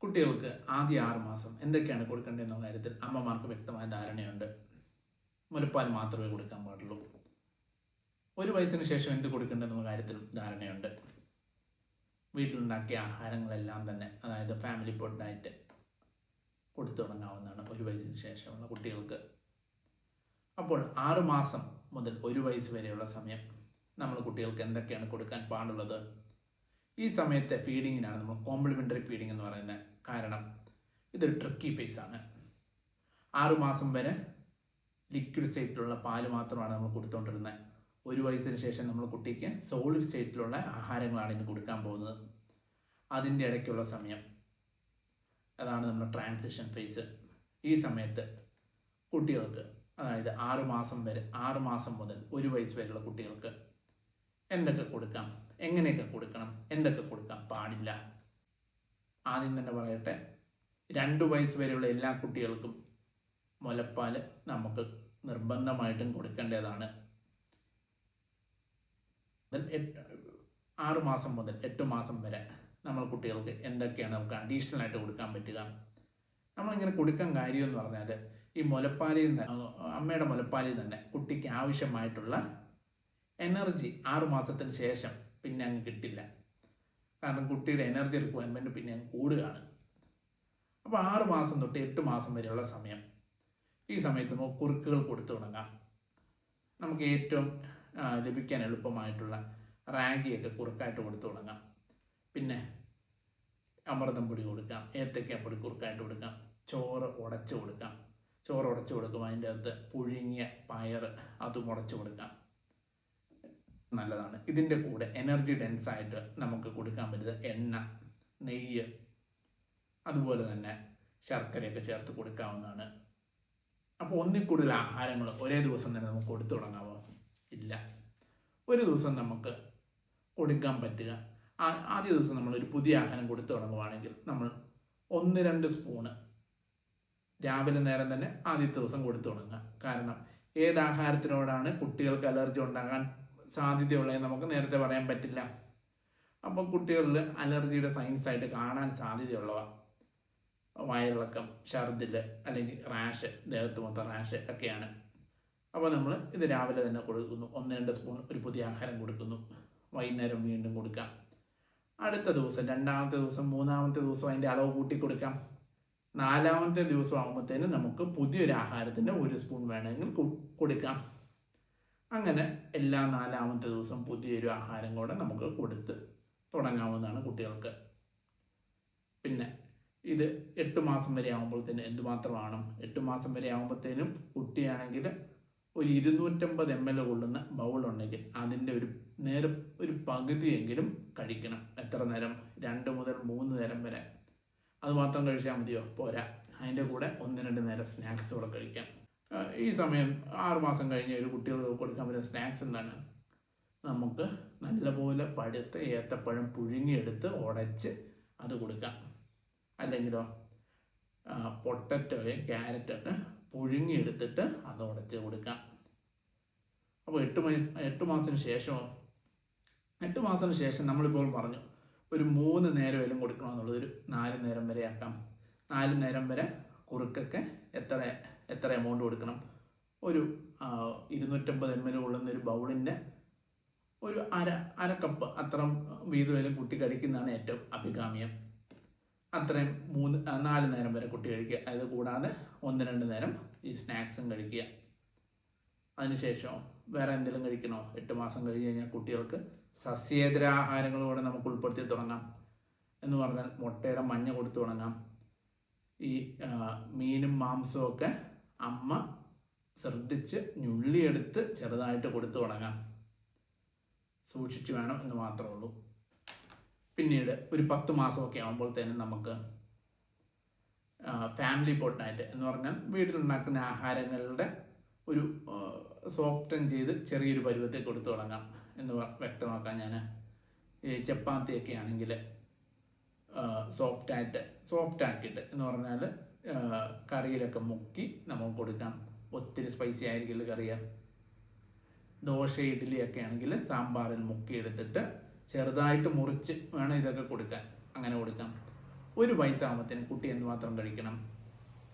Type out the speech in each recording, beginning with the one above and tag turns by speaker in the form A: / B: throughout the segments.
A: കുട്ടികൾക്ക് ആദ്യ 6 മാസം എന്തൊക്കെയാണ് കൊടുക്കേണ്ടതെന്ന കാര്യത്തിൽ അമ്മമാർക്ക് വ്യക്തമായ ധാരണയുണ്ട്. മുലപ്പാൽ മാത്രമേ കൊടുക്കാൻ പാടുള്ളൂ. 1 വയസ്സിന് ശേഷം എന്ത് കൊടുക്കേണ്ടതെന്ന കാര്യത്തിലും ധാരണയുണ്ട്. വീട്ടിലുണ്ടാക്കിയ ആഹാരങ്ങളെല്ലാം തന്നെ, അതായത് ഫാമിലി ഫുഡ് ഡയറ്റ് കൊടുത്തു തുടങ്ങാവുന്നതാണ് 1 വയസ്സിന് ശേഷമുള്ള കുട്ടികൾക്ക്. അപ്പോൾ 6 മാസം മുതൽ 1 വയസ്സ് വരെയുള്ള സമയം നമ്മൾ കുട്ടികൾക്ക് എന്തൊക്കെയാണ് കൊടുക്കാൻ പാടുള്ളത്? ഈ സമയത്തെ ഫീഡിങ്ങിനാണ് നമ്മൾ കോംപ്ലിമെൻ്ററി ഫീഡിംഗ് എന്ന് പറയുന്നത്. കാരണം ഇതൊരു ട്രിക്കി ഫേസ് ആണ്. 6 മാസം വരെ ലിക്വിഡ് സ്റ്റേറ്റിലുള്ള പാല് മാത്രമാണ് നമ്മൾ കൊടുത്തുകൊണ്ടിരുന്നത്. 1 വയസ്സിന് ശേഷം നമ്മൾ കുട്ടിക്ക് സോളിഡ് സ്റ്റേറ്റിലുള്ള ആഹാരങ്ങളാണ് ഇനി കൊടുക്കാൻ പോകുന്നത്. അതിൻ്റെ ഇടയ്ക്കുള്ള സമയം, അതാണ് നമ്മുടെ ട്രാൻസിഷൻ ഫേസ്. ഈ സമയത്ത് കുട്ടികൾക്ക്, അതായത് 6 മാസം മുതൽ 1 വയസ്സ് വരെയുള്ള കുട്ടികൾക്ക് എന്തൊക്കെ കൊടുക്കാം, എങ്ങനെയൊക്കെ കൊടുക്കണം, എന്തൊക്കെ കൊടുക്കാൻ പാടില്ല. ആദ്യം തന്നെ പറയട്ടെ, 2 വയസ്സ് വരെയുള്ള എല്ലാ കുട്ടികൾക്കും മുലപ്പാൽ നമുക്ക് നിർബന്ധമായിട്ടും കൊടുക്കേണ്ടതാണ്. 6 മാസം മുതൽ 8 മാസം വരെ നമ്മൾ കുട്ടികൾക്ക് എന്തൊക്കെയാണ് നമുക്ക് അഡീഷണൽ ആയിട്ട് കൊടുക്കാൻ പറ്റുക. നമ്മളിങ്ങനെ കൊടുക്കാൻ കാര്യം എന്ന് പറഞ്ഞാൽ, ഈ മുലപ്പാലിൽ നിന്ന്, അമ്മയുടെ മുലപ്പാലിൽ തന്നെ കുട്ടിക്ക് ആവശ്യമായിട്ടുള്ള എനർജി 6 മാസത്തിന് ശേഷം പിന്നെ അങ്ങ് കിട്ടില്ല. കാരണം കുട്ടിയുടെ എനർജി റിക്വയർമെൻറ്റ് പിന്നെ അങ്ങ് കൂടുകയാണ്. അപ്പോൾ 6 മാസം തൊട്ട് 8 മാസം വരെയുള്ള സമയം, ഈ സമയത്ത് നമുക്ക് കുറുക്കുകൾ കൊടുത്തു തുടങ്ങാം. നമുക്ക് ഏറ്റവും ലഭിക്കാൻ എളുപ്പമായിട്ടുള്ള റാഗിയൊക്കെ കുറുക്കായിട്ട് കൊടുത്തു തുടങ്ങാം. പിന്നെ അമൃതം പൊടി കൊടുക്കാം, ഏത്തയ്ക്കാപ്പൊടി കുറുക്കായിട്ട് കൊടുക്കാം, ചോറ് ഉടച്ചു കൊടുക്കാം. ചോറ് ഉടച്ചു കൊടുക്കും, അതിൻ്റെ അകത്ത് പുഴുങ്ങിയ പയർ അതും ഉടച്ചു കൊടുക്കാം, നല്ലതാണ്. ഇതിൻ്റെ കൂടെ എനർജി ഡെൻസ് ആയിട്ട് നമുക്ക് കൊടുക്കാൻ പറ്റുന്നത് എണ്ണ, നെയ്യ്, അതുപോലെ തന്നെ ശർക്കരയൊക്കെ ചേർത്ത് കൊടുക്കാവുന്നതാണ്. അപ്പോൾ ഒന്നിൽ കൂടുതൽ ആഹാരങ്ങൾ ഒരേ ദിവസം തന്നെ നമുക്ക് കൊടുത്തു തുടങ്ങാമോ? ഇല്ല. ഒരു ദിവസം നമുക്ക് കൊടുക്കാൻ പറ്റുക, ആദ്യ ദിവസം നമ്മളൊരു പുതിയ ആഹാരം കൊടുത്തു തുടങ്ങുവാണെങ്കിൽ നമ്മൾ 1-2 സ്പൂണ് രാവിലെ നേരം തന്നെ ആദ്യത്തെ ദിവസം കൊടുത്തു തുടങ്ങുക. കാരണം ഏത് ആഹാരത്തിനോടാണ് കുട്ടികൾക്ക് അലർജി ഉണ്ടാകാൻ സാധ്യതയുള്ളതെന്ന് നമുക്ക് നേരത്തെ പറയാൻ പറ്റില്ല. അപ്പം കുട്ടികളിൽ അലർജിയുടെ സൈൻസ് ആയിട്ട് കാണാൻ സാധ്യതയുള്ളവ വയറിളക്കം, ഛർദിൽ, അല്ലെങ്കിൽ റാഷ്, ദേഹത്ത് മൊത്തം റാഷ് ഒക്കെയാണ്. അപ്പോൾ നമ്മൾ ഇത് രാവിലെ തന്നെ കൊടുക്കുന്നു. 1-2 സ്പൂൺ ഒരു പുതിയ ആഹാരം കൊടുക്കുന്നു. വൈകുന്നേരം വീണ്ടും കൊടുക്കാം. അടുത്ത ദിവസം, 2ാമത്തെ ദിവസം, 3ാമത്തെ ദിവസം അതിൻ്റെ അളവ് കൂട്ടി കൊടുക്കാം. 4ാമത്തെ ദിവസം ആകുമ്പോഴത്തേനും നമുക്ക് പുതിയൊരു ആഹാരത്തിൻ്റെ 1 സ്പൂൺ വേണമെങ്കിൽ കൊടുക്കാം. അങ്ങനെ എല്ലാ 4ാമത്തെ ദിവസം പുതിയൊരു ആഹാരം കൂടെ നമുക്ക് കൊടുത്ത് തുടങ്ങാവുന്നതാണ് കുട്ടികൾക്ക്. പിന്നെ ഇത് 8 മാസം വരെ ആകുമ്പോഴത്തേനും എന്തുമാത്രമാണ്? 8 മാസം വരെ ആകുമ്പോഴത്തേനും കുട്ടിയാണെങ്കിൽ ഒരു 250 ml കൊള്ളുന്ന ബൗളുണ്ടെങ്കിൽ അതിൻ്റെ ഒരു പകുതിയെങ്കിലും കഴിക്കണം. എത്ര നേരം? 2 മുതൽ 3 നേരം വരെ. അത് മാത്രം കഴിച്ചാൽ മതിയോ? പോരാ. അതിൻ്റെ കൂടെ 1-2 നേരം സ്നാക്സ് കൂടെ കഴിക്കാം. ഈ സമയം 6 മാസം കഴിഞ്ഞ് ഒരു കുട്ടികൾക്ക് കൊടുക്കാൻ പറ്റുന്ന സ്നാക്സ് എന്താണ്? നമുക്ക് നല്ലപോലെ പഴുത്ത ഏത്തപ്പഴം പുഴുങ്ങിയെടുത്ത് ഉടച്ച് അത് കൊടുക്കാം. അല്ലെങ്കിലോ പൊട്ടറ്റോയും ക്യാരറ്റൊക്കെ പുഴുങ്ങിയെടുത്തിട്ട് അത് ഉടച്ച് കൊടുക്കാം. അപ്പോൾ 8 മാസത്തിന് ശേഷമോ? 8 മാസത്തിന് ശേഷം നമ്മളിപ്പോൾ പറഞ്ഞു ഒരു 3 നേരമെങ്കിലും കൊടുക്കണമെന്നുള്ളത് 4 നേരം വരെ ആക്കാം. 4 നേരം വരെ കുറുക്കൊക്കെ എത്ര എമൗണ്ട് കൊടുക്കണം? ഒരു 250 ml കൊള്ളുന്ന ഒരു ബൗളിൻ്റെ ഒരു അര കപ്പ് അത്ര വീതം കുട്ടി കഴിക്കുന്നതാണ് ഏറ്റവും അഭികാമ്യം. അത്രയും 4 നേരം വരെ കുട്ടി കഴിക്കുക. അത് കൂടാതെ 1-2 നേരം ഈ സ്നാക്സും കഴിക്കുക. അതിനുശേഷം വേറെ എന്തെങ്കിലും കഴിക്കണോ? 8 മാസം കഴിഞ്ഞ് കഴിഞ്ഞാൽ കുട്ടികൾക്ക് സസ്യേതര ആഹാരങ്ങളോടെ നമുക്ക് ഉൾപ്പെടുത്തി തുടങ്ങാം. എന്ന് പറഞ്ഞാൽ മുട്ടയുടെ മഞ്ഞ കൊടുത്തു തുടങ്ങാം. ഈ മീനും മാംസവും ഒക്കെ അമ്മ ശ്രദ്ധിച്ച് ഞുള്ളിയെടുത്ത് ചെറുതായിട്ട് കൊടുത്തു തുടങ്ങാം. സൂക്ഷിച്ചു വേണം എന്ന് മാത്രമേ ഉള്ളൂ. പിന്നീട് ഒരു 10 മാസമൊക്കെ ആകുമ്പോഴത്തേനും നമുക്ക് ഫാമിലി ഫുഡ് ഡയറ്റ് എന്ന് പറഞ്ഞാൽ വീട്ടിലുണ്ടാക്കുന്ന ആഹാരങ്ങളുടെ ഒരു സോഫ്റ്റൻ ചെയ്ത് ചെറിയൊരു പരുവത്തിൽ കൊടുത്തു തുടങ്ങാം എന്ന് വ്യക്തമാക്കാം ഞാൻ. ഈ ചപ്പാത്തിയൊക്കെ ആണെങ്കിൽ സോഫ്റ്റ് ആക്കിയിട്ട് എന്ന് പറഞ്ഞാൽ കറിയിലൊക്കെ മുക്കി നമുക്ക് കൊടുക്കാം. ഒത്തിരി സ്പൈസി ആയിരിക്കില്ല കറിയ. ദോശ, ഇഡ്ഡലിയൊക്കെ ആണെങ്കിൽ സാമ്പാറിൽ മുക്കിയെടുത്തിട്ട് ചെറുതായിട്ട് മുറിച്ച് വേണം ഇതൊക്കെ കൊടുക്കാൻ. അങ്ങനെ കൊടുക്കാം. ഒരു വയസ്സാകുമ്പോഴത്തേനും കുട്ടി എന്തുമാത്രം കഴിക്കണം?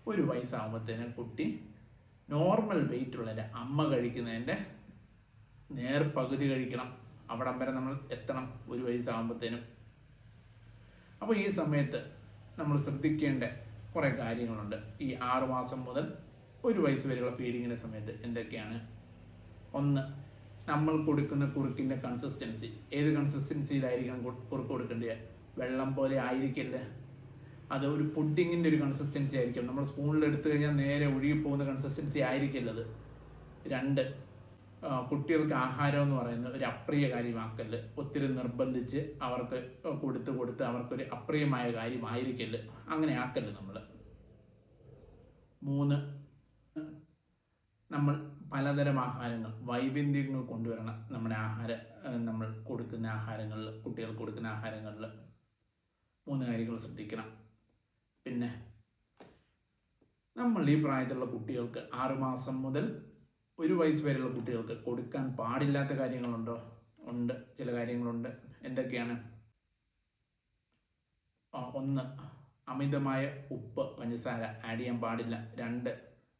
A: ഒരു വയസ്സാകുമ്പോഴത്തേനും കുട്ടി നോർമൽ വെയിറ്റുള്ള അമ്മ കഴിക്കുന്നതിൻ്റെ നേർപകുതി കഴിക്കണം. അവിടം വരെ നമ്മൾ എത്തണം ഒരു വയസ്സാകുമ്പോഴത്തേനും. അപ്പോൾ ഈ സമയത്ത് നമ്മൾ ശ്രദ്ധിക്കേണ്ട കുറേ കാര്യങ്ങളുണ്ട്. ഈ 6 മാസം മുതൽ 1 വയസ്സ് വരെയുള്ള ഫീഡിങ്ങിൻ്റെ സമയത്ത് എന്തൊക്കെയാണ്? ഒന്ന്, നമ്മൾ കൊടുക്കുന്ന കുറുക്കിൻ്റെ കൺസിസ്റ്റൻസി. ഏത് കൺസിസ്റ്റൻസിയിലായിരിക്കണം കുറുക്ക് കൊടുക്കേണ്ടത്? വെള്ളം പോലെ ആയിരിക്കില്ല, അത് ഒരു പുഡിങ്ങിൻ്റെ ഒരു കൺസിസ്റ്റൻസി ആയിരിക്കും. നമ്മൾ സ്പൂണിൽ എടുത്തു കഴിഞ്ഞാൽ നേരെ ഒഴുകിപ്പോകുന്ന കൺസിസ്റ്റൻസി ആയിരിക്കില്ല അത്. 2, കുട്ടികൾക്ക് ആഹാരം എന്ന് പറയുന്നത് ഒരു അപ്രിയ കാര്യമാക്കല്. ഒത്തിരി നിർബന്ധിച്ച് അവർക്ക് കൊടുത്ത് അവർക്കൊരു അപ്രിയമായ കാര്യമായിരിക്കല്. അങ്ങനെ ആക്കല് നമ്മൾ. 3, നമ്മൾ പലതരം ആഹാരങ്ങൾ, വൈവിധ്യങ്ങൾ കൊണ്ടുവരണം നമ്മുടെ നമ്മൾ കൊടുക്കുന്ന ആഹാരങ്ങളിൽ, കുട്ടികൾക്ക് കൊടുക്കുന്ന ആഹാരങ്ങളിൽ. 3 കാര്യങ്ങൾ ശ്രദ്ധിക്കണം. പിന്നെ നമ്മൾ ഈ പ്രായത്തിലുള്ള കുട്ടികൾക്ക് 6 മാസം മുതൽ 1 വയസ്സ് വരെയുള്ള കുട്ടികൾക്ക് കൊടുക്കാൻ പാടില്ലാത്ത കാര്യങ്ങളുണ്ടോ? ഉണ്ട്, ചില കാര്യങ്ങളുണ്ട്. എന്തൊക്കെയാണ്? 1, അമിതമായ ഉപ്പ്, പഞ്ചസാര ആഡ് ചെയ്യാൻ പാടില്ല. 2,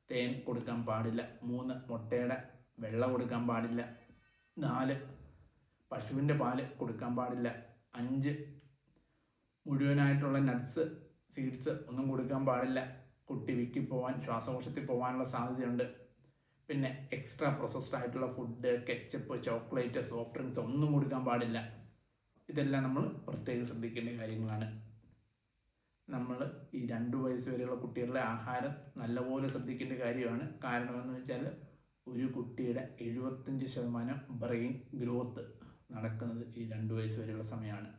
A: തേൻ കൊടുക്കാൻ പാടില്ല. 3, മുട്ടയുടെ വെള്ള കൊടുക്കാൻ പാടില്ല. 4, പശുവിൻ്റെ പാല് കൊടുക്കാൻ പാടില്ല. 5, മുഴുവനായിട്ടുള്ള നട്ട്സ്, സീഡ്സ് ഒന്നും കൊടുക്കാൻ പാടില്ല. കുട്ടി വിക്കിപ്പോവാൻ, ശ്വാസകോശത്തിൽ പോകാനുള്ള സാധ്യതയുണ്ട്. പിന്നെ എക്സ്ട്രാ പ്രോസസ്ഡ് ആയിട്ടുള്ള food, ketchup, chocolate, soft drinks ഒന്നും കൊടുക്കാൻ പാടില്ല. ഇതെല്ലാം നമ്മൾ പ്രത്യേകം ശ്രദ്ധിക്കേണ്ട കാര്യങ്ങളാണ്. നമ്മൾ ഈ 2 വയസ്സ് വരെയുള്ള കുട്ടികളുടെ ആഹാരം നല്ലപോലെ ശ്രദ്ധിക്കേണ്ട കാര്യമാണ്. കാരണമെന്ന് വെച്ചാൽ ഒരു കുട്ടിയുടെ 75% ബ്രെയിൻ ഗ്രോത്ത് നടക്കുന്നത് ഈ 2 വയസ്സ് വരെയുള്ള സമയമാണ്.